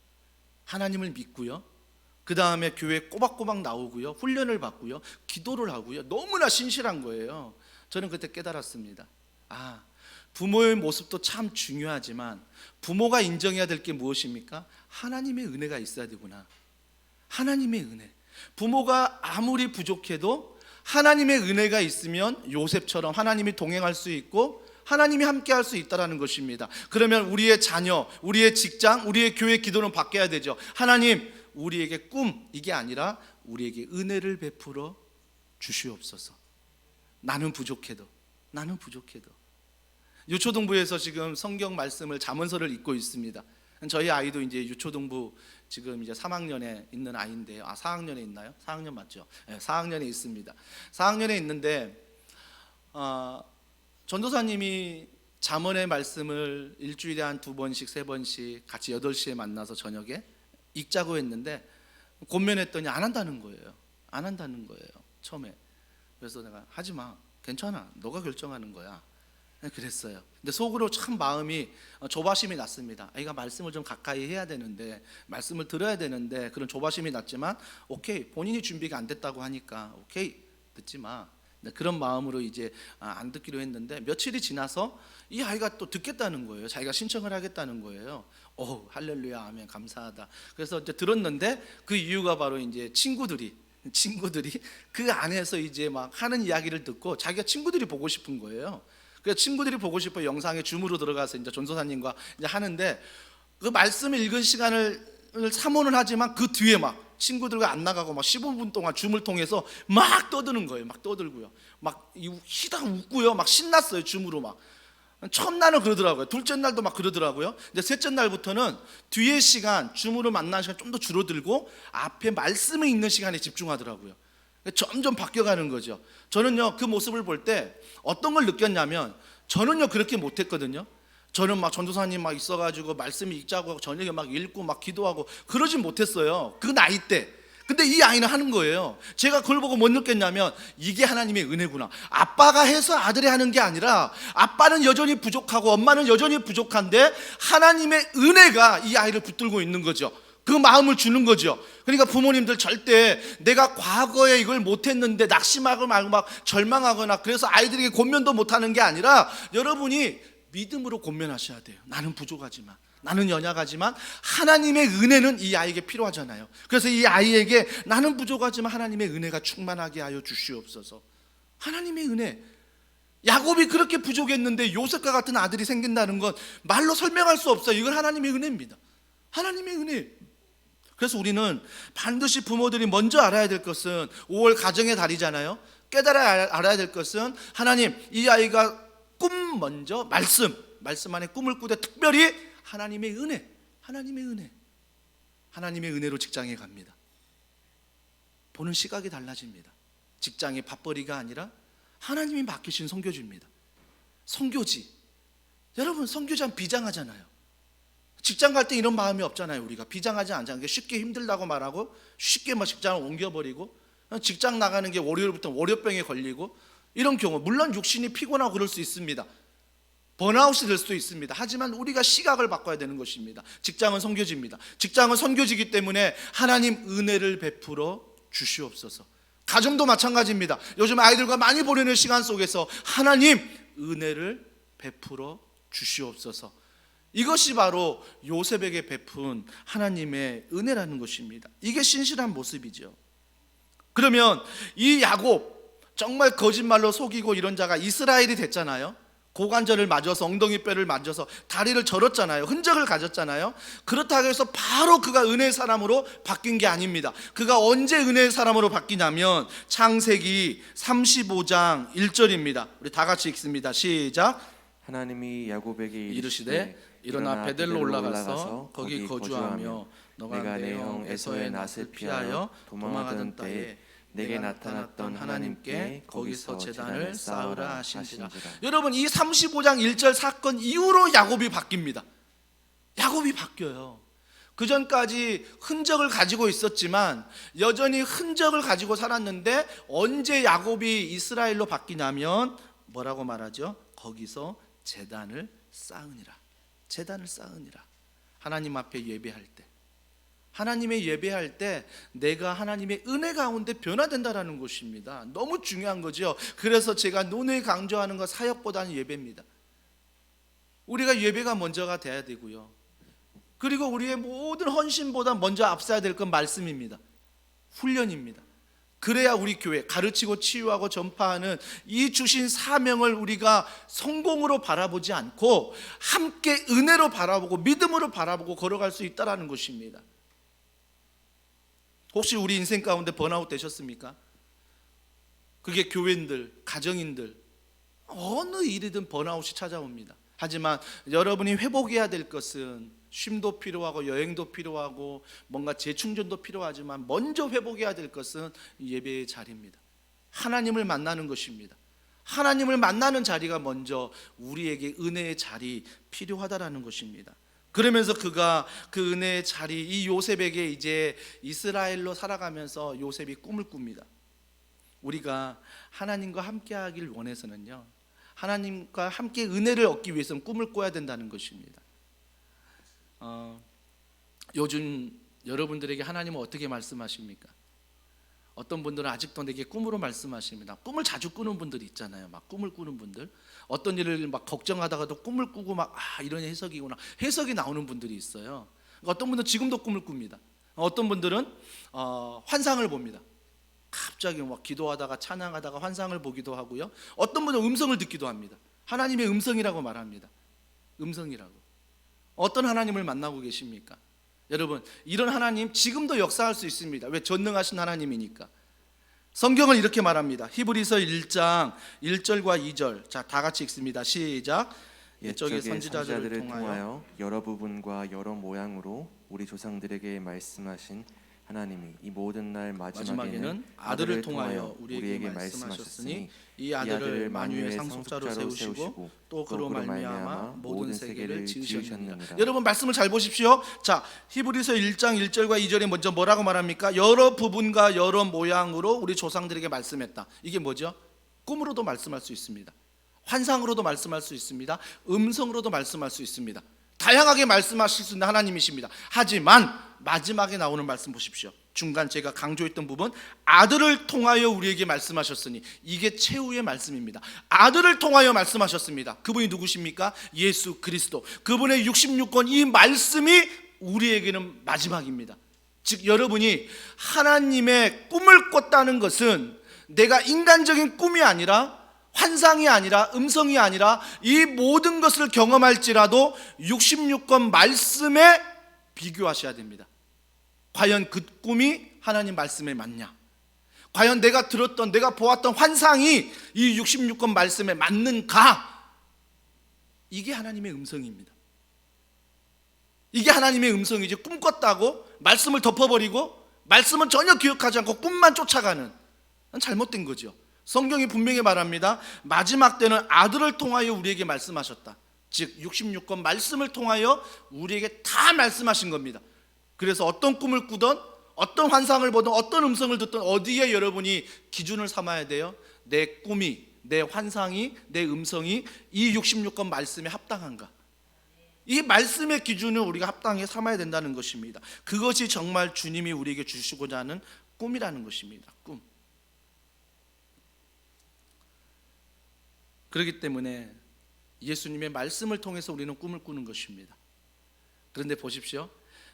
하나님을 믿고요, 그 다음에 교회 꼬박꼬박 나오고요, 훈련을 받고요, 기도를 하고요, 너무나 신실한 거예요. 저는 그때 깨달았습니다. 부모의 모습도 참 중요하지만 부모가 인정해야 될 게 무엇입니까? 하나님의 은혜가 있어야 되구나. 하나님의 은혜. 부모가 아무리 부족해도 하나님의 은혜가 있으면 요셉처럼 하나님이 동행할 수 있고 하나님이 함께 할 수 있다는 것입니다. 그러면 우리의 자녀, 우리의 직장, 우리의 교회 기도는 바뀌어야 되죠. 하나님, 우리에게 꿈, 이게 아니라 우리에게 은혜를 베풀어 주시옵소서. 나는 부족해도 유초동부에서 지금 성경 말씀을 잠언서를 읽고 있습니다. 저희 아이도 이제 유초동부 지금 이제 3학년에 있는 아이인데요. 4학년에 있나요? 4학년 맞죠? 네, 4학년에 있습니다. 4학년에 있는데 전도사님이 잠언의 말씀을 일주일에 한 2번씩 3번씩 같이 8시에 만나서 저녁에 읽자고 했는데 권면했더니 안 한다는 거예요. 안 한다는 거예요, 처음에. 그래서 내가 하지 마, 괜찮아, 너가 결정하는 거야, 그랬어요. 근데 속으로 참 마음이 조바심이 났습니다. 아이가 말씀을 좀 가까이 해야 되는데, 말씀을 들어야 되는데, 그런 조바심이 났지만 오케이, 본인이 준비가 안 됐다고 하니까 오케이, 듣지 마. 그런 마음으로 이제 안 듣기로 했는데, 며칠이 지나서 이 아이가 또 듣겠다는 거예요. 자기가 신청을 하겠다는 거예요. 오, 할렐루야, 아멘, 감사하다. 그래서 이제 들었는데, 그 이유가 바로 이제 친구들이 그 안에서 이제 막 하는 이야기를 듣고 자기가 친구들이 보고 싶은 거예요. 그래서 친구들이 보고 싶어 영상에 줌으로 들어가서 이제 전도사님과 이제 하는데, 그 말씀을 읽은 시간을 사모는 하지만 그 뒤에 막 친구들과 안 나가고 막 15분 동안 줌을 통해서 막 떠드는 거예요. 막 떠들고요, 막 희다 웃고요, 막 신났어요. 줌으로 막. 첫날은 그러더라고요. 둘째 날도 막 그러더라고요. 근데 셋째 날부터는 뒤에 시간, 줌으로 만나는 시간 좀 더 줄어들고 앞에 말씀에 있는 시간에 집중하더라고요. 점점 바뀌어가는 거죠. 저는요, 그 모습을 볼 때 어떤 걸 느꼈냐면, 저는요 그렇게 못했거든요. 저는 막 전도사님 막 있어가지고 말씀 읽자고 하고 저녁에 막 읽고 막 기도하고 그러진 못했어요, 그 나이 때. 근데 이 아이는 하는 거예요. 제가 그걸 보고 못 느꼈냐면, 이게 하나님의 은혜구나. 아빠가 해서 아들이 하는 게 아니라, 아빠는 여전히 부족하고 엄마는 여전히 부족한데 하나님의 은혜가 이 아이를 붙들고 있는 거죠. 그 마음을 주는 거죠. 그러니까 부모님들 절대 내가 과거에 이걸 못했는데 낙심하고 막 절망하거나 그래서 아이들에게 권면도 못하는 게 아니라, 여러분이 믿음으로 권면하셔야 돼요. 나는 부족하지만, 나는 연약하지만 하나님의 은혜는 이 아이에게 필요하잖아요. 그래서 이 아이에게 나는 부족하지만 하나님의 은혜가 충만하게 하여 주시옵소서. 하나님의 은혜. 야곱이 그렇게 부족했는데 요셉과 같은 아들이 생긴다는 건 말로 설명할 수 없어요. 이건 하나님의 은혜입니다. 하나님의 은혜. 그래서 우리는 반드시 부모들이 먼저 알아야 될 것은, 5월 가정의 달이잖아요. 깨달아야 알아야 될 것은, 하나님, 이 아이가 꿈 먼저 말씀 안에 꿈을 꾸되 특별히 하나님의 은혜, 하나님의 은혜로 직장에 갑니다. 보는 시각이 달라집니다. 직장이 밥벌이가 아니라 하나님이 맡기신 선교지입니다. 선교지. 여러분, 선교지하면 비장하잖아요. 직장 갈 때 이런 마음이 없잖아요. 우리가 비장하지 않잖아요. 쉽게 힘들다고 말하고 쉽게 막 직장을 옮겨버리고, 직장 나가는 게 월요일부터 월요병에 걸리고, 이런 경우, 물론 육신이 피곤하고 그럴 수 있습니다. 번아웃이 될 수도 있습니다. 하지만 우리가 시각을 바꿔야 되는 것입니다. 직장은 선교지입니다. 직장은 선교지이기 때문에 하나님 은혜를 베풀어 주시옵소서. 가정도 마찬가지입니다. 요즘 아이들과 많이 보내는 시간 속에서 하나님 은혜를 베풀어 주시옵소서. 이것이 바로 요셉에게 베푼 하나님의 은혜라는 것입니다. 이게 신실한 모습이죠. 그러면 이 야곱, 정말 거짓말로 속이고 이런 자가 이스라엘이 됐잖아요. 고관절을 맞아서, 엉덩이 뼈를 맞아서 다리를 절었잖아요. 흔적을 가졌잖아요. 그렇다고 해서 바로 그가 은혜의 사람으로 바뀐 게 아닙니다. 그가 언제 은혜의 사람으로 바뀌냐면 창세기 35장 1절입니다. 우리 다 같이 읽습니다. 시작. 하나님이 야곱에게 이르시되 일어나 베델로 올라가서 거기 거주하며 너가 내 형 에서의 낯을 피하여 도망하던 때에 내게 나타났던 하나님께 거기서 제단을 쌓으라 하신지라. 여러분, 이 35장 1절 사건 이후로 야곱이 바뀝니다. 야곱이 바뀌어요. 그 전까지 흔적을 가지고 있었지만 여전히 흔적을 가지고 살았는데, 언제 야곱이 이스라엘로 바뀌냐면 뭐라고 말하죠? 거기서 제단을 쌓으니라. 제단을 쌓으니라. 하나님 앞에 예배할 때, 하나님의 예배할 때 내가 하나님의 은혜 가운데 변화된다라는 것입니다. 너무 중요한 거죠. 그래서 제가 누누이 강조하는 것, 사역보다는 예배입니다. 우리가 예배가 먼저가 돼야 되고요. 그리고 우리의 모든 헌신보다 먼저 앞서야 될 건 말씀입니다. 훈련입니다. 그래야 우리 교회, 가르치고 치유하고 전파하는 이 주신 사명을 우리가 성공으로 바라보지 않고 함께 은혜로 바라보고 믿음으로 바라보고 걸어갈 수 있다는 것입니다. 혹시 우리 인생 가운데 번아웃 되셨습니까? 그게 교회인들, 가정인들, 어느 일이든 번아웃이 찾아옵니다. 하지만 여러분이 회복해야 될 것은 쉼도 필요하고 여행도 필요하고 뭔가 재충전도 필요하지만 먼저 회복해야 될 것은 예배의 자리입니다. 하나님을 만나는 것입니다. 하나님을 만나는 자리가 먼저 우리에게 은혜의 자리 필요하다라는 것입니다. 그러면서 그가 그 은혜의 자리, 이 요셉에게 이제 이스라엘로 살아가면서 요셉이 꿈을 꿉니다. 우리가 하나님과 함께하길 원해서는요, 하나님과 함께 은혜를 얻기 위해서는 꿈을 꿔야 된다는 것입니다. 요즘 여러분들에게 하나님은 어떻게 말씀하십니까? 어떤 분들은 아직도 내게 꿈으로 말씀하십니다. 꿈을 자주 꾸는 분들이 있잖아요. 막 꿈을 꾸는 분들, 어떤 일을 막 걱정하다가도 꿈을 꾸고 막 이런 해석이구나, 해석이 나오는 분들이 있어요. 어떤 분들은 지금도 꿈을 꿉니다. 어떤 분들은 환상을 봅니다. 갑자기 막 기도하다가 찬양하다가 환상을 보기도 하고요. 어떤 분은 음성을 듣기도 합니다. 하나님의 음성이라고 말합니다. 음성이라고. 어떤 하나님을 만나고 계십니까? 여러분, 이런 하나님 지금도 역사할 수 있습니다. 왜? 전능하신 하나님이니까. 성경은 이렇게 말합니다. 히브리서 1장 1절과 2절. 자, 다 같이 읽습니다. 시작. 옛적의 선지자들을 통하여 여러 부분과 여러 모양으로 우리 조상들에게 말씀하신 하나님이 이 모든 날 마지막에는 아들을 통하여 우리에게 말씀하셨으니 이 아들을 만유의 상속자로 세우시고 또 그로 말미암아 모든 세계를 지으셨느니라. 여러분, 말씀을 잘 보십시오. 자, 히브리서 1장 1절과 2절에 먼저 뭐라고 말합니까? 여러 부분과 여러 모양으로 우리 조상들에게 말씀했다. 이게 뭐죠? 꿈으로도 말씀할 수 있습니다. 환상으로도 말씀할 수 있습니다. 음성으로도 말씀할 수 있습니다. 다양하게 말씀하실 수 있는 하나님이십니다. 하지만 마지막에 나오는 말씀 보십시오. 중간 제가 강조했던 부분, 아들을 통하여 우리에게 말씀하셨으니, 이게 최후의 말씀입니다. 아들을 통하여 말씀하셨습니다. 그분이 누구십니까? 예수 그리스도. 그분의 66권, 이 말씀이 우리에게는 마지막입니다. 즉, 여러분이 하나님의 꿈을 꿨다는 것은 내가 인간적인 꿈이 아니라, 환상이 아니라, 음성이 아니라 이 모든 것을 경험할지라도 66권 말씀에 비교하셔야 됩니다. 과연 그 꿈이 하나님 말씀에 맞냐? 과연 내가 들었던, 내가 보았던 환상이 이 66권 말씀에 맞는가? 이게 하나님의 음성입니다. 이게 하나님의 음성이지, 꿈 꿨다고 말씀을 덮어버리고 말씀은 전혀 기억하지 않고 꿈만 쫓아가는, 잘못된 거죠. 성경이 분명히 말합니다. 마지막 때는 아들을 통하여 우리에게 말씀하셨다. 즉 66권 말씀을 통하여 우리에게 다 말씀하신 겁니다. 그래서 어떤 꿈을 꾸든, 어떤 환상을 보든, 어떤 음성을 듣든 어디에 여러분이 기준을 삼아야 돼요? 내 꿈이, 내 환상이, 내 음성이 이 66권 말씀에 합당한가? 이 말씀의 기준을 우리가 합당히 삼아야 된다는 것입니다. 그것이 정말 주님이 우리에게 주시고자 하는 꿈이라는 것입니다. 꿈. 그렇기 때문에 예수님의 말씀을 통해서 우리는 꿈을 꾸는 것입니다. 그런데 보십시오.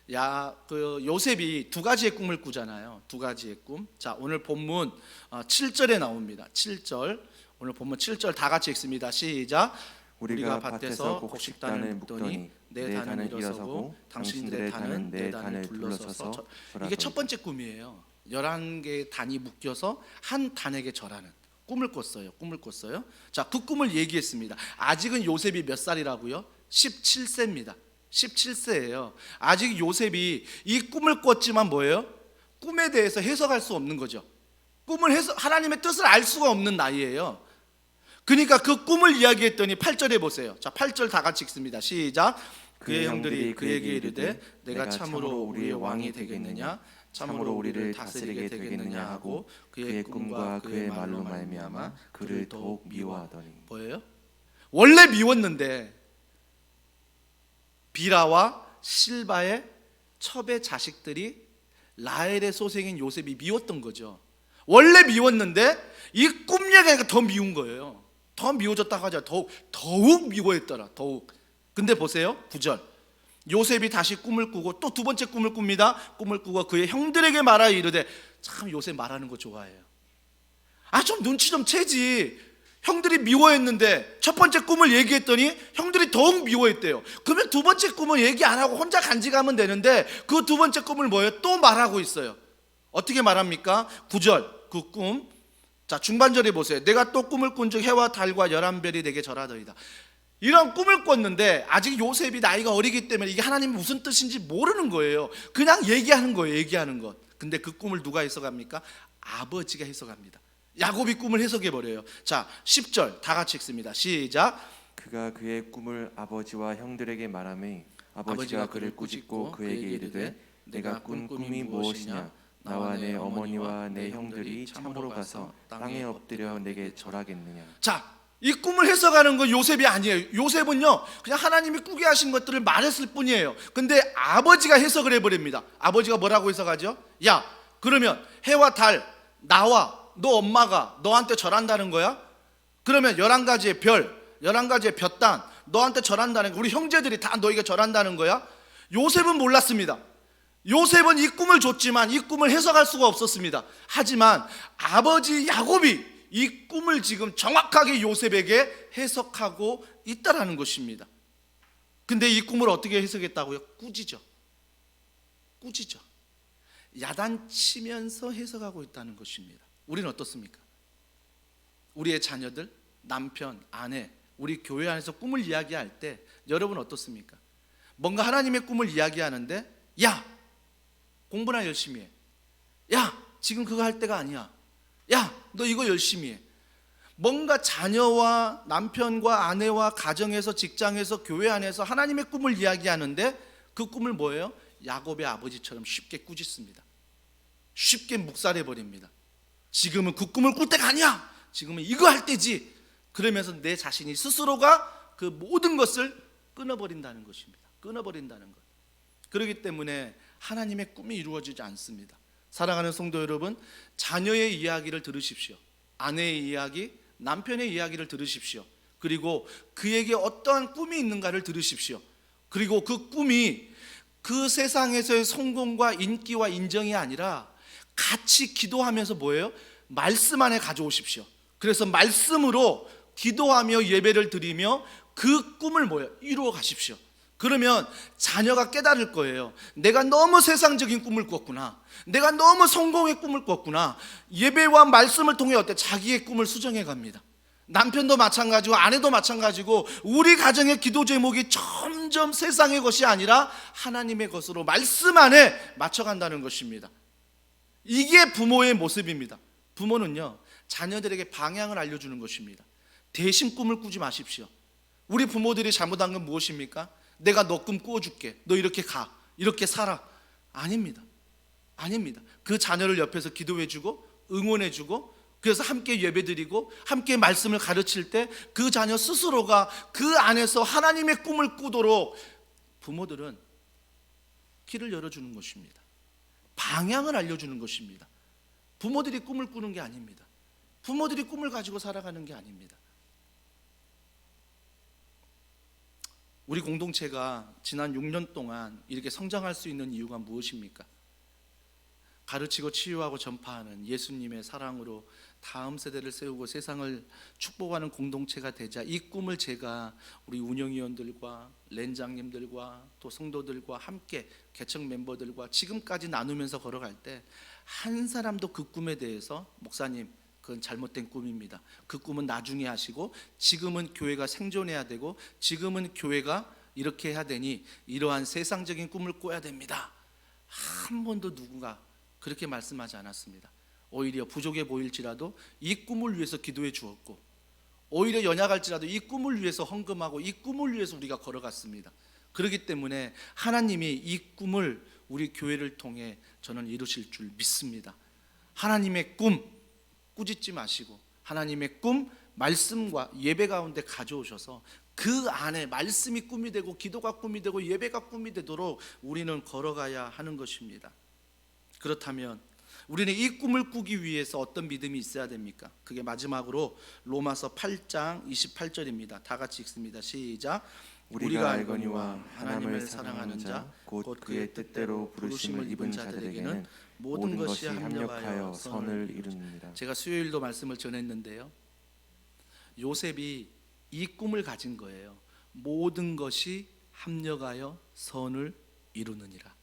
요셉이 두 가지의 꿈을 꾸잖아요. 두 가지의 꿈. 자, 오늘 본문 7절에 나옵니다. 7절. 오늘 본문 7절 다 같이 읽습니다. 시작. 우리가 밭에서 곡식단을 묶더니 내 단은 일어서고 당신들의 단은 내 단을 둘러서서. 이게 첫 번째 꿈이에요. 11개의 단이 묶여서 한 단에게 절하는 꿈을 꿨어요. 꿈을 꿨어요. 자, 그 꿈을 얘기했습니다. 아직은 요셉이 몇 살이라고요? 17세입니다. 17세예요. 아직 요셉이 이 꿈을 꿨지만 뭐예요? 꿈에 대해서 해석할 수 없는 거죠. 하나님의 뜻을 알 수가 없는 나이예요. 그러니까 그 꿈을 이야기했더니 8절에 보세요. 자, 8절 다 같이 읽습니다. 시작. 그의 형들이 그에게 이르되 내가 참으로 우리의 왕이 되겠느냐? 참으로 우리를 다스리게 되겠느냐 하고 그의 꿈과 그의 말로 말미암아 그를 더욱 미워하더니. 뭐예요? 원래 미웠는데 비라와 실바의 첩의 자식들이 라헬의 소생인 요셉이 미웠던 거죠. 원래 미웠는데 이 꿈 얘기가 더 미운 거예요. 더 미워졌다고 하자. 더욱 미워했더라. 더욱. 근데 보세요. 9절. 요셉이 다시 꿈을 꾸고 또 두 번째 꿈을 꿉니다. 꿈을 꾸고 그의 형들에게 말하여 이르되. 참 요셉 말하는 거 좋아해요. 좀 눈치 좀 채지. 형들이 미워했는데 첫 번째 꿈을 얘기했더니 형들이 더욱 미워했대요. 그러면 두 번째 꿈은 얘기 안 하고 혼자 간직하면 되는데 그 두 번째 꿈을 뭐예요? 또 말하고 있어요. 어떻게 말합니까? 9절 그 꿈. 자, 중반절에 보세요. 내가 또 꿈을 꾼즉 해와 달과 11별이 내게 절하더이다. 이런 꿈을 꿨는데 아직 요셉이 나이가 어리기 때문에 이게 하나님이 무슨 뜻인지 모르는 거예요. 그냥 얘기하는 거예요. 얘기하는 것. 근데 그 꿈을 누가 해석합니까? 아버지가 해석합니다. 야곱이 꿈을 해석해 버려요. 자, 10절 다 같이 읽습니다. 시작. 그가 그의 꿈을 아버지와 형들에게 말하매 아버지가 그를 꾸짖고 그에게 이르되 내가 꾼 꿈이 무엇이냐? 나와 내 어머니와 내 형들이 참으로 가서 땅에 엎드려 내게 절하겠느냐? 자, 이 꿈을 해석하는 건 요셉이 아니에요. 요셉은요 그냥 하나님이 꾸게 하신 것들을 말했을 뿐이에요. 근데 아버지가 해석을 해버립니다. 아버지가 뭐라고 해석하죠? 야, 그러면 해와 달 나와 너 엄마가 너한테 절한다는 거야? 그러면 11가지의 별, 11가지의 볕단 너한테 절한다는 거야? 우리 형제들이 다 너에게 절한다는 거야? 요셉은 몰랐습니다. 요셉은 이 꿈을 줬지만 이 꿈을 해석할 수가 없었습니다. 하지만 아버지 야곱이 이 꿈을 지금 정확하게 요셉에게 해석하고 있다라는 것입니다. 근데 이 꿈을 어떻게 해석했다고요? 꾸짖어. 야단치면서 해석하고 있다는 것입니다. 우리는 어떻습니까? 우리의 자녀들, 남편, 아내, 우리 교회 안에서 꿈을 이야기할 때 여러분 어떻습니까? 뭔가 하나님의 꿈을 이야기하는데 야, 공부나 열심히 해. 야, 지금 그거 할 때가 아니야. 야, 너 이거 열심히 해. 뭔가 자녀와 남편과 아내와 가정에서 직장에서 교회 안에서 하나님의 꿈을 이야기하는데 그 꿈을 뭐예요? 야곱의 아버지처럼 쉽게 꾸짖습니다. 쉽게 묵살해버립니다. 지금은 그 꿈을 꿀 때가 아니야. 지금은 이거 할 때지. 그러면서 내 자신이 스스로가 그 모든 것을 끊어버린다는 것입니다. 끊어버린다는 것. 그렇기 때문에 하나님의 꿈이 이루어지지 않습니다. 사랑하는 성도 여러분, 자녀의 이야기를 들으십시오. 아내의 이야기, 남편의 이야기를 들으십시오. 그리고 그에게 어떠한 꿈이 있는가를 들으십시오. 그리고 그 꿈이 그 세상에서의 성공과 인기와 인정이 아니라 같이 기도하면서 뭐예요? 말씀 안에 가져오십시오. 그래서 말씀으로 기도하며 예배를 드리며 그 꿈을 뭐예요? 이루어 가십시오. 그러면 자녀가 깨달을 거예요. 내가 너무 세상적인 꿈을 꿨구나. 내가 너무 성공의 꿈을 꿨구나. 예배와 말씀을 통해 어때? 자기의 꿈을 수정해 갑니다. 남편도 마찬가지고 아내도 마찬가지고 우리 가정의 기도 제목이 점점 세상의 것이 아니라 하나님의 것으로 말씀 안에 맞춰간다는 것입니다. 이게 부모의 모습입니다. 부모는요 자녀들에게 방향을 알려주는 것입니다. 대신 꿈을 꾸지 마십시오. 우리 부모들이 잘못한 건 무엇입니까? 내가 너 꿈 꾸어줄게. 너 이렇게 가. 이렇게 살아. 아닙니다. 그 자녀를 옆에서 기도해주고 응원해주고 그래서 함께 예배드리고 함께 말씀을 가르칠 때 그 자녀 스스로가 그 안에서 하나님의 꿈을 꾸도록 부모들은 길을 열어주는 것입니다. 방향을 알려주는 것입니다. 부모들이 꿈을 꾸는 게 아닙니다. 부모들이 꿈을 가지고 살아가는 게 아닙니다. 우리 공동체가 지난 6년 동안 이렇게 성장할 수 있는 이유가 무엇입니까? 가르치고 치유하고 전파하는 예수님의 사랑으로 다음 세대를 세우고 세상을 축복하는 공동체가 되자 이 꿈을 제가 우리 운영위원들과 렌장님들과 또 성도들과 함께 개척 멤버들과 지금까지 나누면서 걸어갈 때 한 사람도 그 꿈에 대해서 목사님 그건 잘못된 꿈입니다. 그 꿈은 나중에 하시고 지금은 교회가 생존해야 되고 지금은 교회가 이렇게 해야 되니 이러한 세상적인 꿈을 꿔야 됩니다. 한 번도 누군가 그렇게 말씀하지 않았습니다. 오히려 부족해 보일지라도 이 꿈을 위해서 기도해 주었고 오히려 연약할지라도 이 꿈을 위해서 헌금하고 이 꿈을 위해서 우리가 걸어갔습니다. 그렇기 때문에 하나님이 이 꿈을 우리 교회를 통해 저는 이루실 줄 믿습니다. 하나님의 꿈 꾸짖지 마시고 하나님의 꿈 말씀과 예배 가운데 가져오셔서 그 안에 말씀이 꿈이 되고 기도가 꿈이 되고 예배가 꿈이 되도록 우리는 걸어가야 하는 것입니다. 그렇다면 우리는 이 꿈을 꾸기 위해서 어떤 믿음이 있어야 됩니까? 그게 마지막으로 로마서 8장 28절입니다. 다 같이 읽습니다. 시작. 우리가 알거니와 하나님을 사랑하는 자 곧 그의 뜻대로 부르심을 입은 자들에게는 모든 것이 합력하여 선을 이루느니라. 제가 수요일도 말씀을 전했는데요. 요셉이 이 꿈을 가진 거예요. 모든 것이 합력하여 선을 이루느니라.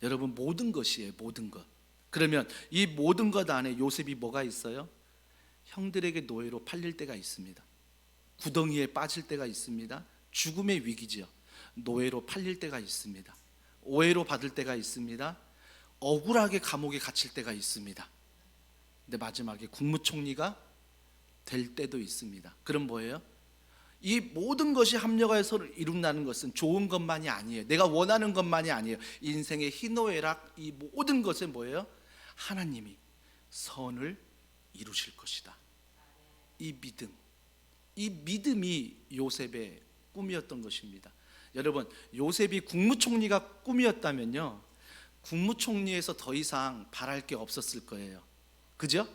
여러분 모든 것이에요. 모든 것. 그러면 이 모든 것 안에 요셉이 뭐가 있어요? 형들에게 노예로 팔릴 때가 있습니다. 구덩이에 빠질 때가 있습니다. 죽음의 위기지요. 노예로 팔릴 때가 있습니다. 오해로 받을 때가 있습니다. 억울하게 감옥에 갇힐 때가 있습니다. 근데 마지막에 국무총리가 될 때도 있습니다. 그럼 뭐예요? 이 모든 것이 합력하여서 이룬다는 것은 좋은 것만이 아니에요. 내가 원하는 것만이 아니에요. 인생의 희노애락 이 모든 것에 뭐예요? 하나님이 선을 이루실 것이다. 이 믿음이 요셉의 꿈이었던 것입니다. 여러분, 요셉이 국무총리가 꿈이었다면요, 국무총리에서 더 이상 바랄 게 없었을 거예요. 그죠?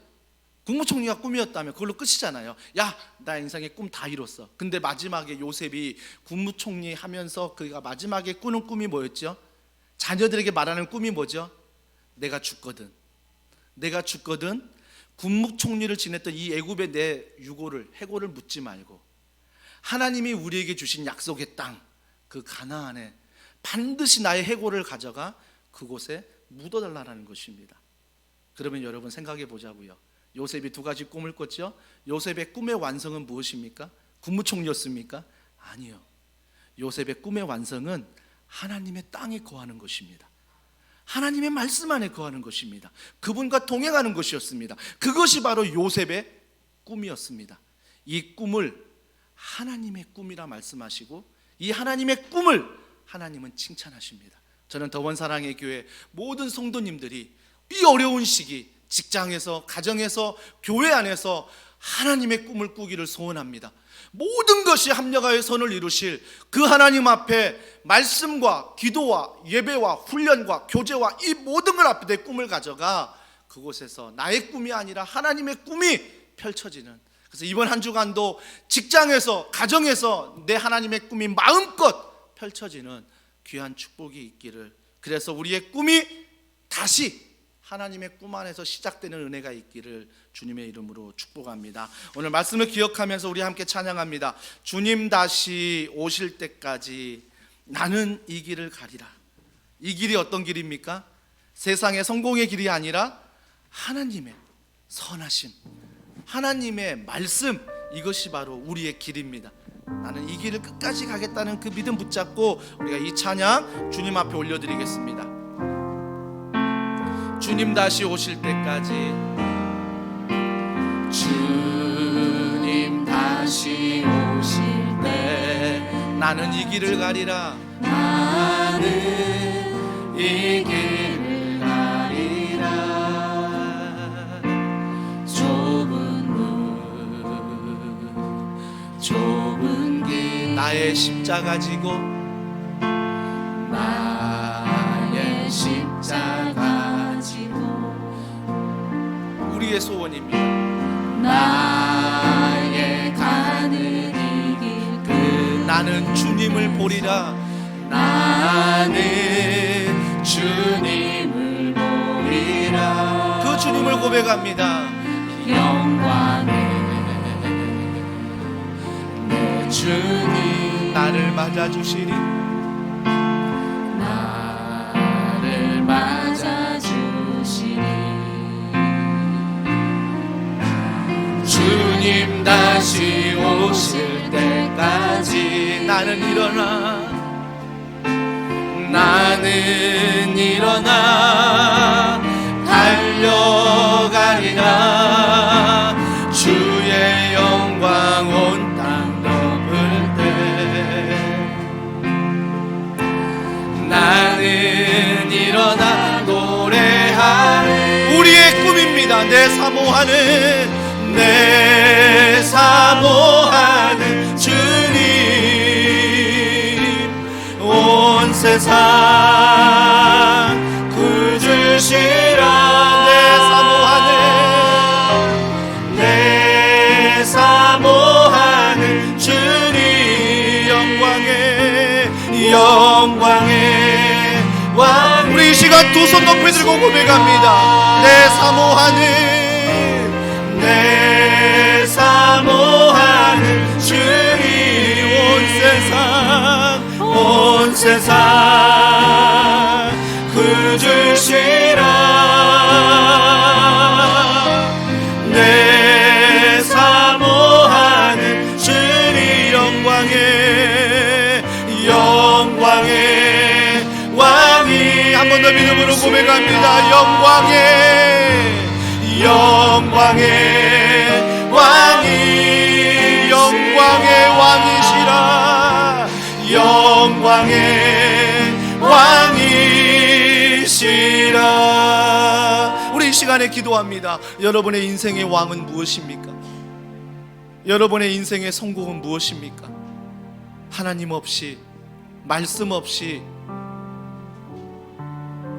국무총리가 꿈이었다면 그걸로 끝이잖아요. 야, 나 인생의 꿈 다 이뤘어. 근데 마지막에 요셉이 국무총리 하면서 그가 마지막에 꾸는 꿈이 뭐였죠? 자녀들에게 말하는 꿈이 뭐죠? 내가 죽거든 국무총리를 지냈던 이 애굽의 내 해고를 묻지 말고 하나님이 우리에게 주신 약속의 땅, 그 가나안에 반드시 나의 해고를 가져가 그곳에 묻어달라는 것입니다. 그러면 여러분 생각해 보자고요. 요셉이 두 가지 꿈을 꿨죠. 요셉의 꿈의 완성은 무엇입니까? 국무총리였습니까? 아니요. 요셉의 꿈의 완성은 하나님의 땅에 거하는 것입니다. 하나님의 말씀 안에 거하는 것입니다. 그분과 동행하는 것이었습니다. 그것이 바로 요셉의 꿈이었습니다. 이 꿈을 하나님의 꿈이라 말씀하시고 이 하나님의 꿈을 하나님은 칭찬하십니다. 저는 더원 사랑의 교회 모든 성도님들이 이 어려운 시기 직장에서, 가정에서, 교회 안에서 하나님의 꿈을 꾸기를 소원합니다. 모든 것이 합력하여 선을 이루실 그 하나님 앞에 말씀과 기도와 예배와 훈련과 교제와 이 모든 걸 앞에 내 꿈을 가져가 그곳에서 나의 꿈이 아니라 하나님의 꿈이 펼쳐지는, 그래서 이번 한 주간도 직장에서, 가정에서 내 하나님의 꿈이 마음껏 펼쳐지는 귀한 축복이 있기를, 그래서 우리의 꿈이 다시 하나님의 꿈 안에서 시작되는 은혜가 있기를 주님의 이름으로 축복합니다. 오늘 말씀을 기억하면서 우리 함께 찬양합니다. 주님 다시 오실 때까지 나는 이 길을 가리라. 이 길이 어떤 길입니까? 세상의 성공의 길이 아니라 하나님의 선하심, 하나님의 말씀, 이것이 바로 우리의 길입니다. 나는 이 길을 끝까지 가겠다는 그 믿음 붙잡고 우리가 이 찬양 주님 앞에 올려드리겠습니다. 주님 다시 오실 때까지, 주님 다시 오실 때 나는 이 길을 가리라. 나는 이 길을 가리라. 좁은 길 나의 십자가 지고, 나의 십자가 지고 우리의 소원입니다. 나의 가는 이 길 그 나는 주님을 보리라. 나는 주님을 보리라. 그 주님을 고백합니다. 영광의 내 주님 나를 맞아주시리. 나를 맞아주시리. 주님 다시 오실 때까지 나는 일어나 달려가리라. 주의 영광 온 땅 덮을 때 나는 일어나 노래하리. 우리의 꿈입니다. 내 사모하는 주님, 온 세상 구주시라. 내 사모하는 주님, 영광의 왕. 우리 이 시간 두 손 높이 들고 고백합니다. 내 사모하는 주님, 온 세상 구주시라. 내 사모하는 주님, 영광의 왕이. 한 번 더 믿음으로 고백합니다. 영광의 왕이, 영광의 왕. 왕이시라 영광의 왕이시라. 우리 이 시간에 기도합니다. 여러분의 인생의 왕은 무엇입니까? 여러분의 인생의 성공은 무엇입니까? 하나님 없이, 말씀 없이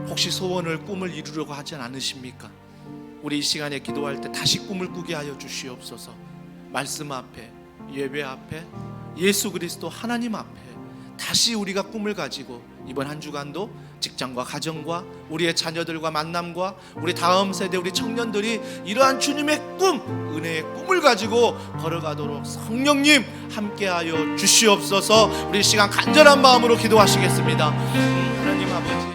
혹시 소원을, 꿈을 이루려고 하지 않으십니까? 우리 이 시간에 기도할 때 다시 꿈을 꾸게 하여 주시옵소서. 말씀 앞에, 예배 앞에, 예수 그리스도 하나님 앞에 다시 우리가 꿈을 가지고 이번 한 주간도 직장과 가정과 우리의 자녀들과 만남과 우리 다음 세대, 우리 청년들이 이러한 주님의 꿈, 은혜의 꿈을 가지고 걸어가도록 성령님 함께하여 주시옵소서. 우리 이 시간 간절한 마음으로 기도하시겠습니다. 하나님 아버지,